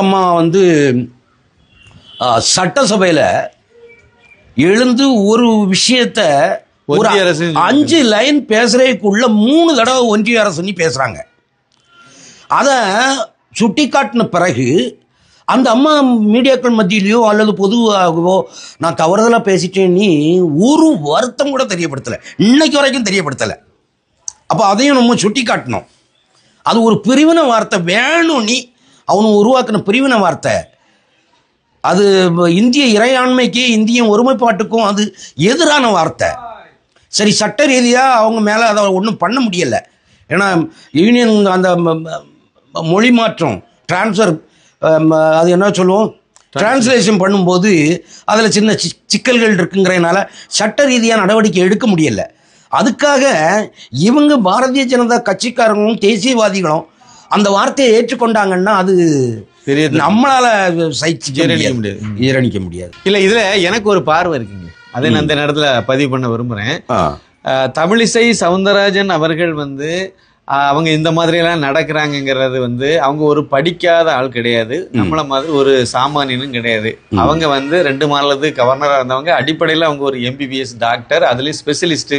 [SPEAKER 1] அம்மா வந்து சட்டசபையில் எழுந்து ஒரு விஷயத்த ஒரு 5 லைன் பேசுறதுக்குள்ள 3 தடவை ஒன்றிய அரசு பேசுறாங்க. அதை சுட்டி காட்டின பிறகு அந்த அம்மா மீடியாக்கள் மத்தியிலையோ அல்லது பொதுவாகவோ நான் தவறுதலாக பேசிட்டேன் நீ ஒரு வருத்தம் கூட தெரியப்படுத்தலை, இன்னைக்கு வரைக்கும் தெரியப்படுத்தலை. அப்போ அதையும் நம்ம சுட்டி காட்டணும். அது ஒரு பிரிவினை வார்த்தை வேணும், நீ அவனு உருவாக்கின பிரிவினை வார்த்தை. அது இந்திய இறையாண்மைக்கு இந்திய ஒருமைப்பாட்டுக்கும் அது எதிரான வார்த்தை. சரி, சட்ட ரீதியாக அவங்க மேலே அதை ஒன்றும் பண்ண முடியலை. ஏன்னா யூனியன் அந்த மொழி மாற்றம் டிரான்ஸ்ஃபர் அது என்ன சொல்லுவோம் டிரான்ஸ்லேஷன் பண்ணும்போது அதில் சின்ன சிக்கல்கள் இருக்குங்கிறதுனால சட்ட ரீதியாக நடவடிக்கை எடுக்க முடியலை. அதுக்காக இவங்க பாரதிய ஜனதா கட்சிக்காரங்களும் தேசியவாதிகளும் அந்த வார்த்தையை ஏற்றுக்கொண்டாங்கன்னா அது நம்மளால ஜீரணிக்க முடியாது.
[SPEAKER 2] இல்ல, இதுல எனக்கு ஒரு பார்வை இருக்குங்க, அதை நான் அந்த நேரத்துல பதிவு பண்ண விரும்புறேன். தமிழிசை சவுந்தரராஜன் அவர்கள் வந்து அவங்க இந்த மாதிரி எல்லாம் நடக்கிறாங்கிறது வந்து அவங்க ஒரு படிக்காத ஆள் கிடையாது, நம்மள மாதிரி ஒரு சாமானியனும் கிடையாது. அவங்க வந்து 2 மாநிலத்து கவர்னரா இருந்தவங்க, அடிப்படையில் அவங்க ஒரு MBBS டாக்டர், அதுலயும் ஸ்பெஷலிஸ்ட்,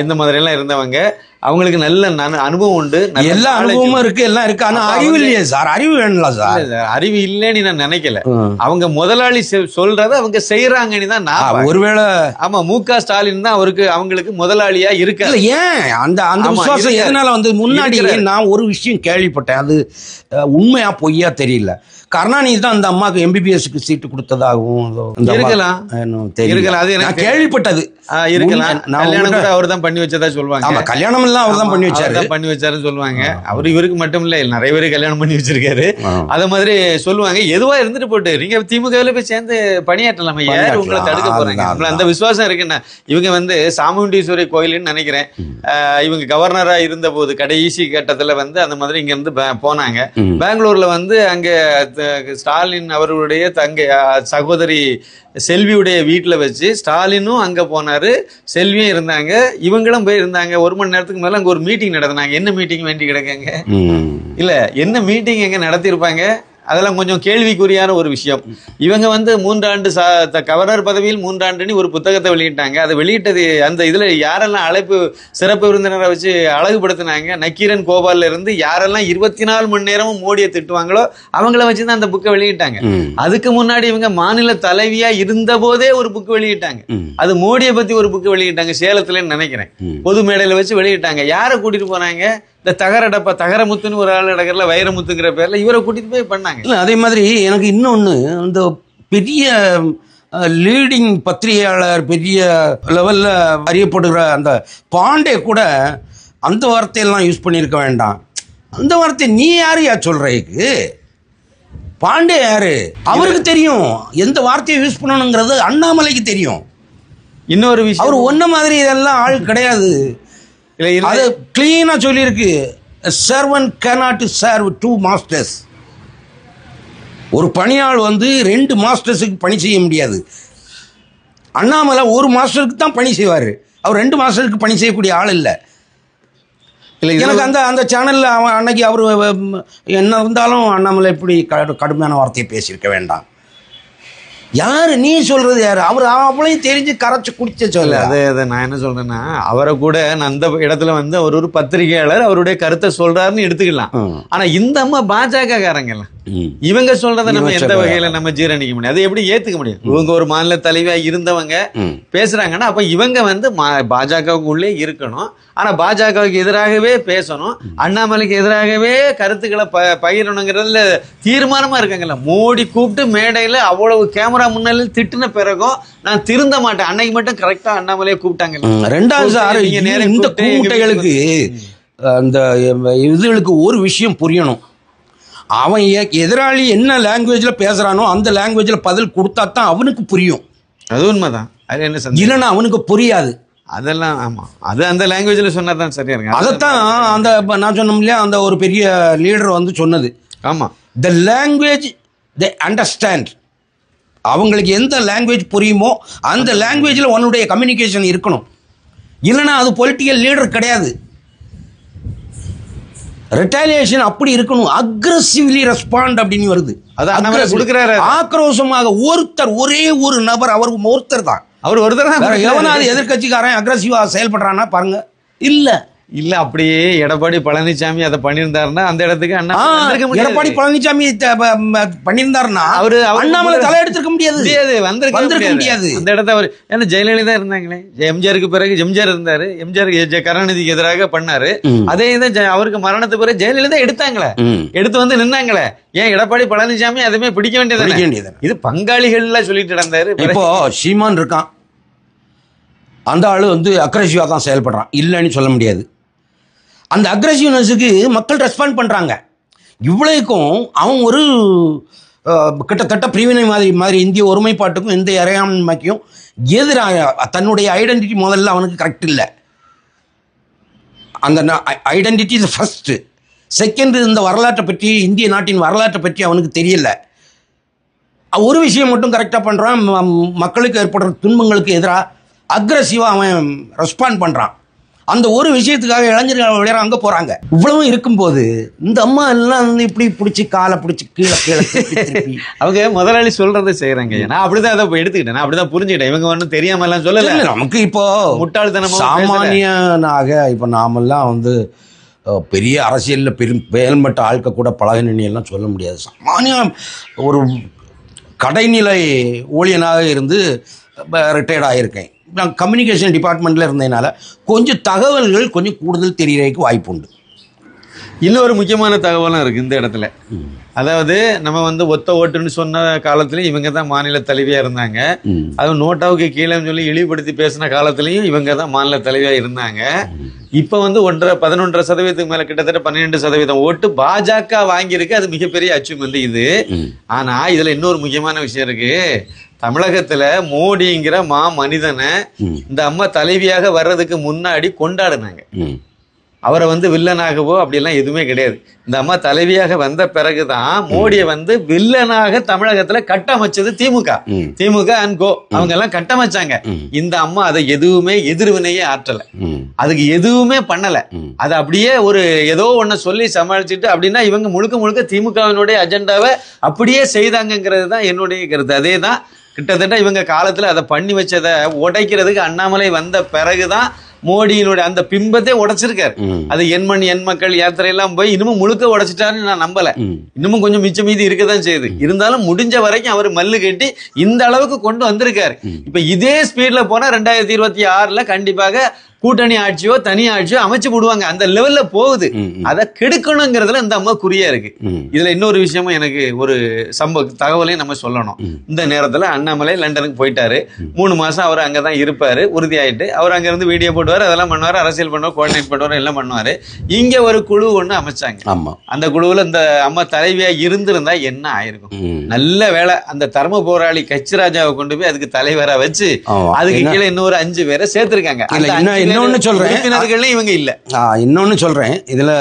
[SPEAKER 2] இந்த மாதிரி எல்லாம் இருந்தவங்க. அவங்களுக்கு நல்ல அனுபவம் உண்டு,
[SPEAKER 1] எல்லா அனுபவமும் இருக்கு, எல்லாம் இருக்கு. ஆனா அறிவு இல்லையே சார், அறிவு வேணும்ல சார்.
[SPEAKER 2] அறிவு இல்லைன்னு நான் நினைக்கல. அவங்க முதலாளி சொல்றத அவங்க செய்யறாங்கன்னு தான் நான்
[SPEAKER 1] ஒருவேளை.
[SPEAKER 2] ஆமா, MK ஸ்டாலின் தான் அவங்களுக்கு முதலாளியா இருக்கு.
[SPEAKER 1] ஏன் அந்த விசுவாசம் எதனால வந்து முன்னாடி நான் ஒரு விஷயம் கேள்விப்பட்டேன், அது உண்மையா பொய்யா தெரியல. கருணாநிதி தான் அந்த அம்மாவுக்கு MBBSக்கு சீட்டு கொடுத்ததாகவும்
[SPEAKER 2] இருக்கலாம். அது
[SPEAKER 1] நான் கேள்விப்பட்டது.
[SPEAKER 2] இருக்கலாம். கல்யாணம் கூட அவர் தான் பண்ணி வச்சதா சொல்லுவாங்க.
[SPEAKER 1] கல்யாணம் எல்லாம் அவர் தான்
[SPEAKER 2] பண்ணி வச்சாருன்னு சொல்லுவாங்க. அவர் இவருக்கு மட்டும் இல்ல, நிறைய பேருக்கு கல்யாணம் பண்ணி வச்சிருக்காரு. அத மாதிரி சொல்லுவாங்க. எதுவா இருந்துட்டு போட்டு நீங்க திமுகவில் போய் சேர்ந்து பணியாற்றலாம், யார் உங்களை தடுக்க போறாங்க? அந்த விசுவாசம் இருக்குன்னா இவங்க வந்து சாமுண்டீஸ்வரி கோயில்னு நினைக்கிறேன், இவங்க கவர்னரா இருந்த போது கடைசி கட்டத்துல வந்து அந்த மாதிரி இங்க இருந்து போனாங்க. பெங்களூர்ல வந்து அங்க ஸ்டாலின் அவர்களுடைய சகோதரி செல்வியுடைய வீட்டுல வச்சு ஸ்டாலினும் அங்க போனாரு, செல்வியும் இருந்தாங்க, இவங்களும் போய் இருந்தாங்க. 1 மணி நேரத்துக்கு மேல அங்க ஒரு மீட்டிங் நடத்தினாங்க. என்ன மீட்டிங் வேண்டி கிடக்குங்க? இல்ல, என்ன மீட்டிங் எங்க நடத்திருப்பாங்க? அதெல்லாம் கொஞ்சம் கேள்விக்குறியான ஒரு விஷயம். இவங்க வந்து 3 ஆண்டு கவர்னர் பதவியில் 3 ஆண்டுன்னு ஒரு புத்தகத்தை வெளியிட்டாங்க. அதை வெளியிட்டது அந்த இதுல யாரெல்லாம் அழைப்பு சிறப்பு விருந்தினரை வச்சு அழகுபடுத்தினாங்க, நக்கீரன் கோபால்ல இருந்து யாரெல்லாம் 24 மணி நேரமும் மோடியை திட்டுவாங்களோ அவங்கள வச்சுதான் அந்த புக்கை வெளியிட்டாங்க. அதுக்கு முன்னாடி இவங்க மாநில தலைவியா இருந்த போதே ஒரு புக் வெளியிட்டாங்க. அது மோடியை பத்தி ஒரு புக் வெளியிட்டாங்க, சேலத்துலன்னு நினைக்கிறேன். பொது மேடையில வச்சு வெளியிட்டாங்க. யாரை கூட்டிட்டு போனாங்க? இந்த தகரமுத்துன்னு ஒரு ஆள் நடக்கிறல, வைரமுத்துங்கிற பேர்ல இவரை கூட்டிட்டு போய் பண்ணாங்க.
[SPEAKER 1] இல்லை, அதே மாதிரி எனக்கு இன்னொன்று, இந்த பெரிய லீடிங் பத்திரிகையாளர், பெரிய லெவலில் அறியப்படுகிற அந்த பாண்டே கூட அந்த வார்த்தையெல்லாம் யூஸ் பண்ணியிருக்க வேண்டாம். அந்த வார்த்தை நீ யாரையா சொல்றதுக்கு? பாண்டே யாரு? அவருக்கு தெரியும் எந்த வார்த்தையை யூஸ் பண்ணணுங்கிறது. அண்ணாமலைக்கு தெரியும்.
[SPEAKER 2] இன்னொரு விஷயம்,
[SPEAKER 1] அவர் ஒன்ன மாதிரி இதெல்லாம் ஆள் கிடையாது. அது கிளீனா சொல்லியிருக்கு, servant cannot serve 2 masters. ஒரு பணியாள் வந்து 2 மாஸ்டர்ஸுக்கு பணி செய்ய முடியாது. அண்ணாமலை ஒரு மாஸ்டருக்கு தான் பணி செய்வாரு, அவர் 2 மாஸ்டருக்கு பணி செய்யக்கூடிய ஆள் இல்லை. எனக்கு அந்த சேனல்ல அவன் அன்னைக்கு அவரு என்ன இருந்தாலும் அண்ணாமலை இப்படி கடுமையான வார்த்தையை பேசியிருக்க வேண்டாம். யாரு நீ சொல்றது யாரு? அவர் அவளையும் தெரிஞ்சு கரைச்சு குடிச்ச சொல்ல.
[SPEAKER 2] அதை நான் என்ன சொல்றேன்னா, அவரை கூட நான் அந்த இடத்துல வந்து அவர் ஒரு பத்திரிகையாளர், அவருடைய கருத்தை சொல்றாருன்னு எடுத்துக்கலாம். ஆனா இந்த அம்மா பாஜக காரங்க எல்லாம் இவங்க சொல்றதை நம்ம எந்த வகையில நம்ம ஜீரணிக்க முடியும்? அதை எப்படி ஏத்துக்க முடியும்? இவங்க ஒரு மாநில தலைவியா இருந்தவங்க பேசுறாங்கன்னா அப்ப இவங்க வந்து பாஜகவுக்கு உள்ளே இருக்கணும், ஆனா பாஜகவுக்கு எதிராகவே பேசணும், அண்ணாமலைக்கு எதிராகவே கருத்துக்களை பகிரணுங்கிறதுல தீர்மானமா இருக்காங்கல்ல. மோடி கூப்பிட்டு மேடையில அவ்வளவு கேமரா முன்னால திட்டின பிறகும் நான் திருந்த மாட்டேன், அன்னைக்கு மட்டும் கரெக்டா அண்ணாமலையை கூப்பிட்டாங்க.
[SPEAKER 1] 2வது இந்த கூட்டைகளுக்கு அந்த இதுகளுக்கு ஒரு விஷயம் புரியணும். அவன் எதிராளி என்ன லாங்குவேஜ்ல பேசுறானோ அந்த லாங்குவேஜ்ல பதில் கொடுத்தா தான் அவனுக்கு புரியும்.
[SPEAKER 2] அது உண்மைதான். அது என்ன
[SPEAKER 1] இல்லைன்னா அவனுக்கு புரியாது.
[SPEAKER 2] அதெல்லாம் ஆமா, அது அந்த லாங்குவேஜ்ல சொன்னதான் சரியா இருக்கு.
[SPEAKER 1] அதைத்தான் அந்த நான் சொன்னோம் இல்லையா, அந்த ஒரு பெரிய லீடர் வந்து சொன்னது.
[SPEAKER 2] ஆமா,
[SPEAKER 1] த லாங்குவேஜ் தே அண்டர்ஸ்டாண்ட். அவங்களுக்கு எந்த லாங்குவேஜ் புரியுமோ அந்த லாங்குவேஜ்ல உன்னுடைய கம்யூனிகேஷன் இருக்கணும். இல்லைன்னா அது பொலிட்டிக்கல் லீடர் கிடையாது. ரிட்டாலியேஷன் அப்படி இருக்கணும். அக்ரெசிவ்லி ரெஸ்பாண்ட் அப்படின்னு வருது. ஆக்ரோஷமாக ஒருத்தர், ஒரே ஒரு நபர், அவர் ஒருத்தர் தான்.
[SPEAKER 2] அவர் ஒருத்தர் தான்.
[SPEAKER 1] எவனாவது எதிர்கட்சிக்காரன் அக்ரெசிவா செயல்படுறான்னா பாருங்க. இல்ல
[SPEAKER 2] அப்படியே எடப்பாடி பழனிசாமி அதை பண்ணியிருந்தாருன்னா அந்த இடத்துக்கு
[SPEAKER 1] எடப்பாடி பழனிசாமி பண்ணியிருந்தாருன்னா அவரு அண்ணாமலை தலையெடுத்திருக்க முடியாது, வந்திருக்க முடியாது
[SPEAKER 2] அந்த இடத்த. அவர் ஏன்னா ஜெயலலிதா இருந்தாங்களே, எம்ஜிஆருக்கு பிறகு எம்ஜிஆர் இருந்தாரு, எம்ஜிஆர் கருணாநிதிக்கு எதிராக பண்ணாரு. அதே தான் அவருக்கு மரணத்துக்கு பிறகு ஜெயலலிதா எடுத்தாங்களே, எடுத்து வந்து நின்னாங்களே. ஏன் எடப்பாடி பழனிசாமி அதுமே பிடிக்க வேண்டியது? இது பங்காளிகள்ல சொல்லிட்டு நடந்தாரு.
[SPEAKER 1] இப்போ சீமான் இருக்கான், அந்த ஆளு வந்து அக்ரெசிவா தான் செயல்படுறான், இல்லைன்னு சொல்ல முடியாது. அந்த அக்ரெசிவ்னஸுக்கு மக்கள் ரெஸ்பாண்ட் பண்றாங்க. இவ்வளவுக்கும் அவன் ஒரு கிட்டத்தட்ட பிரிவினை மாதிரி இந்திய ஒருமைப்பாட்டுக்கும் இந்த இறையாண்மைக்கும் எதிராக தன்னுடைய ஐடென்டிட்டி முதல்ல அவனுக்கு கரெக்ட் இல்லை. அந்த ஐடென்டிட்டி இஸ் ஃபர்ஸ்ட். செகண்ட், இந்த வரலாற்றை பற்றி, இந்திய நாட்டின் வரலாற்றை பற்றி அவனுக்கு தெரியல. ஒரு விஷயம் மட்டும் கரெக்டாக பண்ணுறான், மக்களுக்கு ஏற்படுற துன்பங்களுக்கு எதிராக அக்ரெசிவாக அவன் ரெஸ்பாண்ட் பண்ணுறான். அந்த ஒரு விஷயத்துக்காக இளைஞர்கள் விளையாட அங்கே போகிறாங்க. இவ்வளவும் இருக்கும்போது இந்த அம்மா எல்லாம் வந்து இப்படி பிடிச்சி காலை பிடிச்சி கீழே
[SPEAKER 2] அவங்க முதலாளி சொல்றதை செய்யறாங்க. நான் அப்படிதான் அதை எடுத்துக்கிட்டேன், நான் அப்படிதான் புரிஞ்சுக்கிட்டேன். இவங்க ஒன்றும் தெரியாம எல்லாம் சொல்லல.
[SPEAKER 1] நமக்கு இப்போ
[SPEAKER 2] முட்டாள்தனம்
[SPEAKER 1] சாமானியனாக இப்போ நாமெல்லாம் வந்து பெரிய அரசியலில் மேல்மட்ட ஆட்க கூட பழகினி எல்லாம் சொல்ல முடியாது. சாமானிய ஒரு கடைநிலை ஊழியனாக இருந்து ரிட்டையர்ட் ஆகியிருக்கேன். நான் கம்யூனிகேஷன் டிபார்ட்மெண்ட்டில் இருந்ததுனால கொஞ்சம் தகவல்கள் கொஞ்சம் கூடுதல் தெரியறதுக்கு வாய்ப்பு உண்டு.
[SPEAKER 2] இன்னொரு முக்கியமான தகவலும் இருக்குது இந்த இடத்துல. அதாவது நம்ம வந்து ஒத்த ஓட்டுன்னு சொன்ன காலத்துலையும் இவங்க தான் மாநில தலைவியாக இருந்தாங்க. அதுவும் நோட்டாவுக்கு கீழேன்னு சொல்லி இழிவுபடுத்தி பேசின காலத்துலையும் இவங்க தான் மாநில தலைவியாக இருந்தாங்க. இப்போ வந்து 11.5% மேலே கிட்டத்தட்ட 12% ஓட்டு பாஜக வாங்கியிருக்கு. அது மிகப்பெரிய அச்சீவ்மெண்ட் இது. ஆனால் இதில் இன்னொரு முக்கியமான விஷயம் இருக்கு. தமிழகத்துல மோடிங்கிற மனிதனை இந்த அம்மா தலைவியாக வர்றதுக்கு முன்னாடி கொண்டாடுனாங்க. அவரை வந்து வில்லனாகவோ அப்படியெல்லாம் எதுவுமே கிடையாது. இந்த அம்மா தலைவியாக வந்த பிறகுதான் மோடியை வந்து வில்லனாக தமிழகத்துல கட்டமைச்சது திமுக அண்ட் கோ அவங்க எல்லாம் கட்டமைச்சாங்க. இந்த அம்மா அதை எதுவுமே எதிர்வினையே ஆற்றல, அதுக்கு எதுவுமே பண்ணல. அது அப்படியே ஒரு ஏதோ ஒன்ன சொல்லி சமாளிச்சுட்டு அப்படின்னா இவங்க முழுக்க திமுகவினுடைய அஜெண்டாவை அப்படியே செய்தாங்கிறது தான் என்னுடைய கருத்து. அதே தான் கிட்டத்தட்ட இவங்க காலத்துல அதை பண்ணி வச்சதை உடைக்கிறதுக்கு அண்ணாமலை வந்த பிறகுதான் மோடியினுடைய அந்த பிம்பத்தை உடைச்சிருக்காரு. அது எண்மண் எண் மக்கள் யாத்திரை எல்லாம் போய் இன்னமும் முழுக்க உடைச்சிட்டாருன்னு நான் நம்பல. இன்னமும் கொஞ்சம் மிச்ச மீதி இருக்கதான் செய்யுது. இருந்தாலும் முடிஞ்ச வரைக்கும் அவர் மல்லு கட்டி இந்த அளவுக்கு கொண்டு வந்திருக்காரு. இப்ப இதே ஸ்பீட்ல போனா 2026 கண்டிப்பாக கூட்டணி ஆட்சியோ தனி ஆட்சியோ அமைச்சு போடுவாங்க. அந்த லெவல்ல போகுது. அதை கெடுக்கணுங்கிறதுல இந்த அம்மா குறியா இருக்கு. இதுல இன்னொரு விஷயமும் எனக்கு ஒரு தகவலையும் நம்ம சொல்லணும். இந்த நேரத்துல அண்ணாமலை லண்டனுக்கு போயிட்டாரு. 3 மாசம் அவர் அங்கதான் இருப்பாரு உறுதியாயிட்டு. அவர் அங்க இருந்து வீடியோ போடுவாரு, அதெல்லாம் பண்ணுவாரு, அரசியல் பண்ணுவார், கோஆர்டினேட் பண்ணுவாரு, எல்லாம் பண்ணுவாரு. இங்க ஒரு குழு ஒண்ணு அமைச்சாங்க. அந்த குழுவுல இந்த அம்மா தலைவியா இருந்திருந்தா என்ன ஆயிருக்கும்? நல்ல வேலை அந்த தர்ம போராளி கச்சிராஜாவை கொண்டு போய் அதுக்கு தலைவரா வச்சு அதுக்கு கீழே இன்னொரு 5 பேரை சேர்த்திருக்காங்க.
[SPEAKER 1] இன்னொன்னு சொல்றேன், இதுல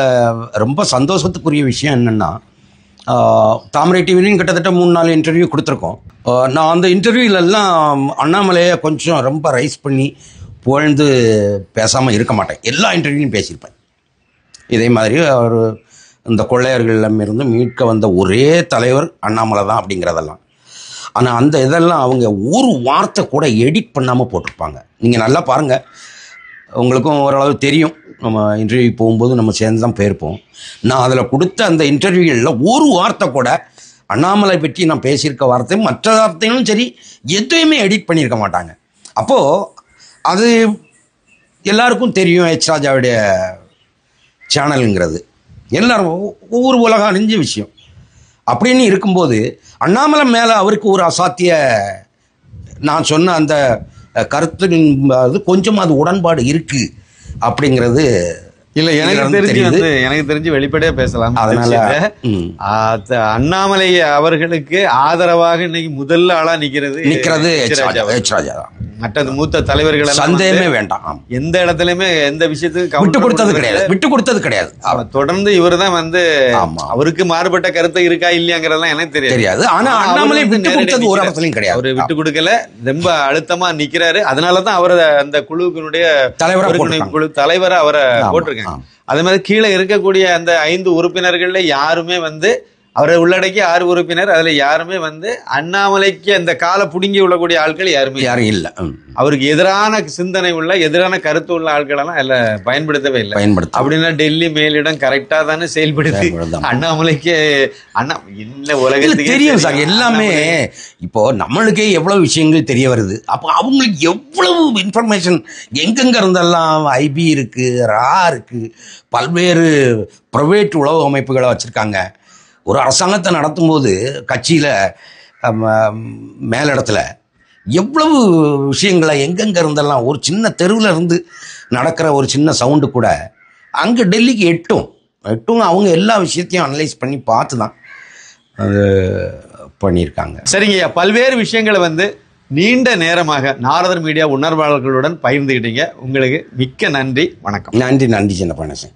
[SPEAKER 1] ரொம்ப சந்தோஷத்துக்குரிய விஷயம் என்னன்னா, தாமரை டிவிலையும் கிட்டத்தட்ட 3-4 இன்டர்வியூ கொடுத்துருக்கோம். நான் அந்த இன்டர்வியூலெல்லாம் அண்ணாமலையை கொஞ்சம் ரொம்ப ரைஸ் பண்ணி புகழ்ந்து பேசாமல் இருக்க மாட்டேன். எல்லா இன்டர்வியூலையும் பேசியிருப்பேன். இதே மாதிரி அவர் இந்த கொள்ளையர்களிடமிருந்து மீட்க வந்த ஒரே தலைவர் அண்ணாமலை தான் அப்படிங்கிறதெல்லாம். ஆனால் அந்த இதெல்லாம் அவங்க ஒரு வார்த்தை கூட எடிட் பண்ணாமல் போட்டிருப்பாங்க. நீங்கள் நல்லா பாருங்கள், உங்களுக்கும் ஓரளவு தெரியும். நம்ம இன்டர்வியூ போகும்போது நம்ம சேர்ந்து தான் போயிருப்போம். நான் அதில் கொடுத்த அந்த இன்டர்வியூகளில் ஒரு வார்த்தை கூட அண்ணாமலை பற்றி நான் பேசியிருக்க வார்த்தையும் மற்ற வார்த்தைகளும் சரி எதுவுமே எடிட் பண்ணியிருக்க மாட்டாங்க. அப்போது அது எல்லாருக்கும் தெரியும். எச் ராஜாவுடைய சேனலுங்கிறது எல்லாரும் ஒவ்வொரு உலகம் அறிஞ்ச விஷயம். அப்படின்னு இருக்கும்போது அண்ணாமலை மேலே அவருக்கு ஒரு அசாத்திய, நான் சொன்ன அந்த கருத்து கொஞ்சம் அது உடன்பாடு இருக்கு அப்படிங்கிறது
[SPEAKER 2] இல்ல. எனக்கு தெரிஞ்சு வெளிப்படையா பேசலாம். அதனால அண்ணாமலை அவர்களுக்கு ஆதரவாக இன்னைக்கு முதல் ஆளா நிக்கிறது
[SPEAKER 1] எச் ராஜா தான்.
[SPEAKER 2] மற்ற மூத்த தலைவர்கள்
[SPEAKER 1] சந்தேகமே வேண்டாம்.
[SPEAKER 2] எந்த இடத்துலயுமே எந்த விஷயத்துக்கு
[SPEAKER 1] விட்டு கொடுத்தது கிடையாது.
[SPEAKER 2] தொடர்ந்து இவர் தான் வந்து அவருக்கு மாறுபட்ட கருத்து இருக்கா இல்லையாங்கிறதெல்லாம் எனக்கு தெரியாது.
[SPEAKER 1] ஆனா அண்ணாமலை விட்டு கொடுத்தது ஒரு இடத்துலயும் கிடையாது.
[SPEAKER 2] அவரு விட்டு கொடுக்கல, ரொம்ப அழுத்தமா நிக்கிறாரு. அதனாலதான் அவரை அந்த குழுவினுடைய தலைவரை அவரை போட்டிருக்காங்க. அதே மாதிரி கீழே இருக்கக்கூடிய அந்த 5 உறுப்பினர்கள்ல யாருமே வந்து அவரை உள்ளடக்கி 6 உறுப்பினர், அதுல யாருமே வந்து அண்ணாமலைக்கு அந்த காலை புடுங்கி உள்ளக்கூடிய ஆட்கள் யாரும்
[SPEAKER 1] இல்ல.
[SPEAKER 2] அவருக்கு எதிரான சிந்தனை உள்ள எதிரான கருத்து உள்ள ஆட்கள் எல்லாம் அதுல பயன்படுத்தவே இல்லை. அப்படின்னா டெல்லி மேலிடம் கரெக்டா தானே செயல்படுத்தி அண்ணாமலைக்கு இல்ல உலகத்துக்கு
[SPEAKER 1] தெரியும் சார் எல்லாமே. இப்போ நம்மளுக்கே எவ்வளவு விஷயங்கள் தெரிய வருது. அப்போ அவங்களுக்கு எவ்வளவு இன்ஃபர்மேஷன் எங்கெங்க இருந்தெல்லாம் ஐபி இருக்கு, ரா இருக்கு, பல்வேறு பிரைவேட் உளவு அமைப்புகளை வச்சிருக்காங்க. ஒரு அரசாங்கத்தை நடத்தும் போது கட்சியில மேலிடத்துல எவ்வளவு விஷயங்களை எங்கெங்க இருந்தெல்லாம் ஒரு சின்ன தெருவில் இருந்து நடக்கிற ஒரு சின்ன சவுண்டு கூட அங்கே டெல்லிக்கு எட்டும் அவங்க எல்லா விஷயத்தையும் அனலைஸ் பண்ணி பார்த்து தான் அது பண்ணியிருக்காங்க.
[SPEAKER 2] சரிங்கய்யா, பல்வேறு விஷயங்களை வந்து நீண்ட நேரமாக நாரதர் மீடியா உணர்வாளர்களுடன் பகிர்ந்துக்கிட்டீங்க. உங்களுக்கு மிக்க நன்றி. வணக்கம்.
[SPEAKER 1] நன்றி சின்ன பணசன்.